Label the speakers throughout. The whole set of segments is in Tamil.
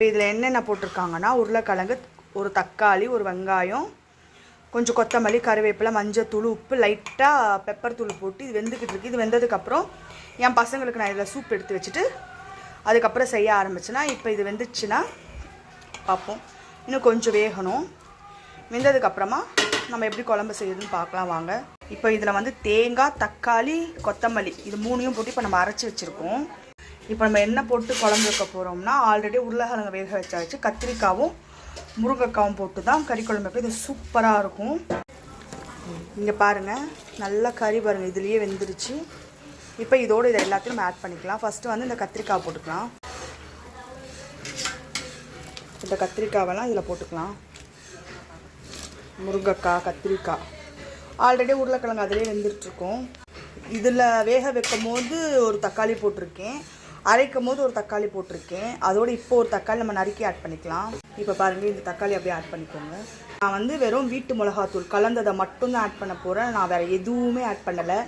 Speaker 1: இதில் என்னென்ன போட்டிருக்காங்கன்னா உருளைக்கிழங்கு, ஒரு தக்காளி, ஒரு வெங்காயம், கொஞ்சம் கொத்தமல்லி, கருவேப்பிலை, மஞ்சத்தூள், உப்பு, லைட்டாக பெப்பர் தூள் போட்டு இது வெந்துக்கிட்டு இருக்குது. இது வெந்ததுக்கப்புறம் என் பசங்களுக்கு நான் இதில் சூப் எடுத்து வச்சுட்டு அதுக்கப்புறம் செய்ய ஆரம்பிச்சேன்னா, இப்போ இது வெந்துச்சுன்னா பார்ப்போம். இன்னும் கொஞ்சம் வேகணும். வெந்ததுக்கப்புறமா நம்ம எப்படி குழம்பு செய்யுதுன்னு பார்க்கலாம் வாங்க. இப்போ இதில் வந்து தேங்காய், தக்காளி, கொத்தமல்லி இது மூணையும் போட்டு இப்போ நம்ம அரைச்சி வச்சுருக்கோம். இப்போ நம்ம என்ன போட்டு குழம்பு வைக்க போகிறோம்னா, ஆல்ரெடி உருளைக்கிழங்கு வேக வச்சாச்சு. கத்திரிக்காவும் முருங்கைக்காவும் போட்டு தான் கறி குழம்பு வைக்க. இது சூப்பராக இருக்கும். இங்கே பாருங்கள், நல்லா கறி பாருங்கள் இதுலேயே வெந்துருச்சு. இப்போ இதோடு இதை எல்லாத்தையும் ஆட் பண்ணிக்கலாம். ஃபஸ்ட்டு வந்து இந்த கத்திரிக்காய் போட்டுக்கலாம். இந்த கத்திரிக்காவெல்லாம் இதில் போட்டுக்கலாம். முருங்கைக்காய், கத்திரிக்காய், ஆல்ரெடி உருளைக்கிழங்கு அதிலே வெந்துட்டுருக்கோம். இதில் வேக வைக்கும் போது ஒரு தக்காளி போட்டிருக்கேன், அரைக்கும் போது ஒரு தக்காளி போட்டிருக்கேன். அதோடு இப்போ ஒரு தக்காளி நம்ம நறுக்கி ஆட் பண்ணிக்கலாம். இப்போ பாருங்கள், இந்த தக்காளி அப்படியே ஆட் பண்ணிக்கோங்க. நான் வந்து வெறும் வீட்டு மிளகாத்தூள் கலந்ததை மட்டும்தான் ஆட் பண்ண போகிறேன். நான் வேறு எதுவுமே ஆட் பண்ணலை.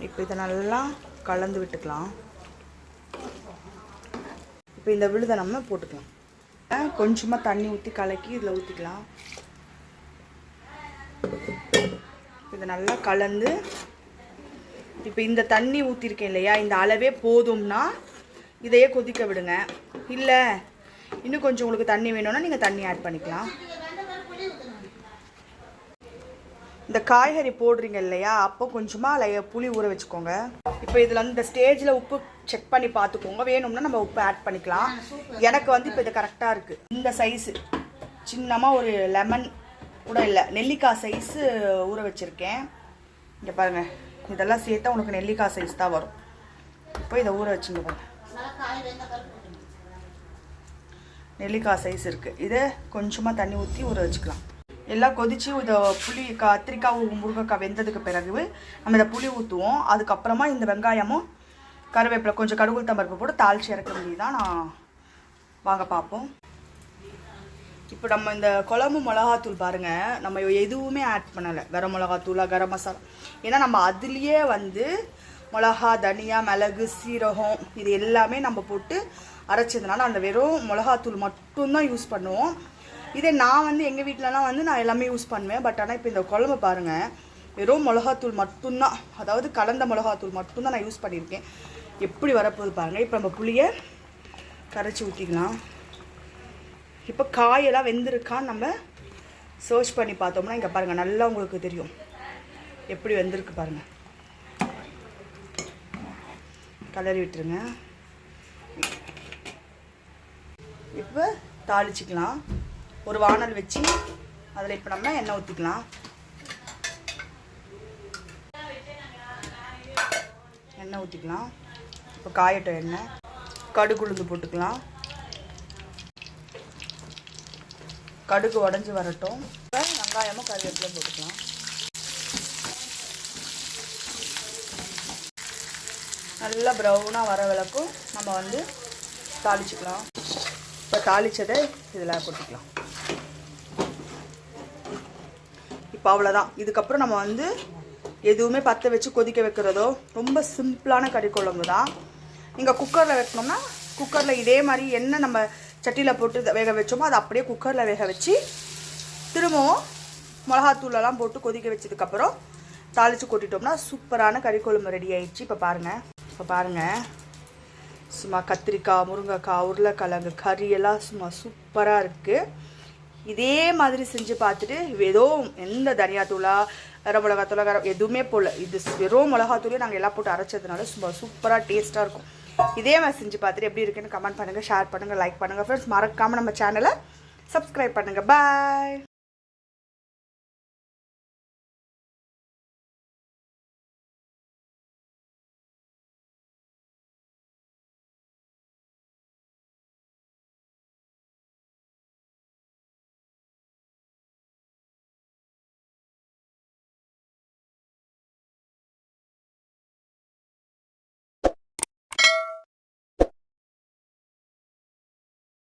Speaker 1: இப்போ இதை நல்லா கலந்து விட்டுக்கலாம். இப்போ இந்த விழுதை நம்ம போட்டுக்கலாம். கொஞ்சமாக தண்ணி ஊற்றி கலக்கி இதில் ஊற்றிக்கலாம். இதை நல்லா கலந்து, இப்போ இந்த தண்ணி ஊற்றிருக்கேன் இல்லையா, இந்த அளவே போதும்னா இதையே கொதிக்க விடுங்க. இல்லை இன்னும் கொஞ்சம் உங்களுக்கு தண்ணி வேணும்னா நீங்கள் தண்ணி ஆட் பண்ணிக்கலாம். இந்த காய்கறி போடுறீங்க இல்லையா, அப்போ கொஞ்சமாக புளி ஊற வச்சுக்கோங்க. இப்போ இதில் வந்து இந்த ஸ்டேஜில் உப்பு செக் பண்ணி பார்த்துக்கோங்க. வேணும்னா நம்ம உப்பு ஆட் பண்ணிக்கலாம். எனக்கு வந்து இப்போ இது கரெக்டாக இருக்குது. இந்த சைஸு சின்னமாக ஒரு லெமன் கூட இல்லை, நெல்லிக்காய் சைஸு ஊற வச்சுருக்கேன். இங்கே பாருங்கள், இதெல்லாம் சேர்த்தா உனக்கு நெல்லிக்காய் சைஸ் தான் வரும். இப்போ இதை ஊற வச்சுங்க பாருங்கள். நெல்லிக்காய் சைஸ் இருக்குது. இதை கொஞ்சமாக தண்ணி ஊற்றி ஊற வச்சுக்கலாம். எல்லாம் கொதித்து இதை புளி கத்திரிக்காய் முருங்கைக்காய் வெந்ததுக்கு பிறகு நம்ம இதை புளி ஊற்றுவோம். அதுக்கப்புறமா இந்த வெங்காயமும் கருவேப்பிலை கொஞ்சம் கடுகு தம்பருப்பு போட்டு தாளித்து இறக்க வேண்டியதான். நான் வாங்க பார்ப்போம். இப்போ நம்ம இந்த குழம்பு மிளகாத்தூள் பாருங்கள், நம்ம எதுவுமே ஆட் பண்ணலை. கரம் மிளகாத்தூளா, கரம் மசாலா, ஏன்னா நம்ம அதுலேயே வந்து மிளகா, தனியா, மிளகு, சீரகம் இது எல்லாமே நம்ம போட்டு அரைச்சதுனால அந்த வெறும் மிளகாத்தூள் மட்டும்தான் யூஸ் பண்ணுவோம். இதே நான் வந்து எங்கள் வீட்டிலலாம் வந்து நான் எல்லாமே யூஸ் பண்ணுவேன். பட் ஆனால் இப்போ இந்த குழம்பு பாருங்கள், வெறும் மிளகாத்தூள் மட்டும்தான், அதாவது கலந்த மிளகாத்தூள் மட்டும்தான் நான் யூஸ் பண்ணியிருக்கேன். எப்படி வரப்போகுது பாருங்கள். இப்போ நம்ம புளியை கரைச்சி ஊற்றிக்கலாம். இப்போ காயெல்லாம் வெந்திருக்கான்னு நம்ம சர்ச் பண்ணி பார்த்தோம்னா இங்கே பாருங்கள், நல்லா உங்களுக்கு தெரியும் எப்படி வெந்திருக்கு பாருங்கள். கலரி விட்டுருங்க. இப்போ தாளிச்சிக்கலாம். ஒரு வானல் வச்சு அதில் இப்போ நம்ம எண்ணெய் ஊற்றிக்கலாம். எண்ணெய் ஊற்றிக்கலாம். இப்போ காயட்டும் எண்ணெய். கடுகு உளுந்து போட்டுக்கலாம். கடுகு உடஞ்சி வரட்டும். இப்போ வெங்காயமும் கருவேப்பிலையும் போட்டுக்கலாம். நல்லா ப்ரௌனாக வர வரைக்கும் நம்ம வந்து தாளிச்சிக்கலாம். இப்போ தாளித்ததை இதில் போட்டுக்கலாம். இப்போ அவ்வளோதான். இதுக்கப்புறம் நம்ம வந்து எதுவுமே பற்ற வச்சு கொதிக்க வைக்கிறதோ, ரொம்ப சிம்பிளான கறி குழம்பு தான். நீங்கள் குக்கரில் வைக்கணும்னா குக்கரில் இதே மாதிரி என்ன நம்ம சட்டியில் போட்டு வேக வச்சோமோ அதை அப்படியே குக்கரில் வேக வச்சு திரும்பவும் மிளகாத்தூளெல்லாம் போட்டு கொதிக்க வச்சதுக்கப்புறம் தாளித்து கொட்டிட்டோம்னா சூப்பரான கறி குழம்பு ரெடி ஆயிடுச்சு. இப்போ பாருங்கள், சும்மா கத்திரிக்காய், முருங்கைக்காய், உருளைக்கிழங்கு கறியெல்லாம் சும்மா சூப்பராக இருக்குது. இதே மாதிரி செஞ்சு பார்த்துட்டு ஏதோ எந்த தனியாத்தூளா, கரம் மிளகாத்தூளா, எதுவுமே போடல. இது வெறும் மிளகாத்தூளையும் நாங்கள் எல்லாம் போட்டு அரைச்சதுனால சும்மா சூப்பராக டேஸ்ட்டாக இருக்கும். இதே மாதிரி செஞ்சு பார்த்துட்டு எப்படி இருக்குன்னு கமெண்ட் பண்ணுங்கள், ஷேர் பண்ணுங்கள், லைக் பண்ணுங்கள். ஃப்ரெண்ட்ஸ் மறக்காமல் நம்ம சேனலை சப்ஸ்கிரைப் பண்ணுங்கள். பாய்.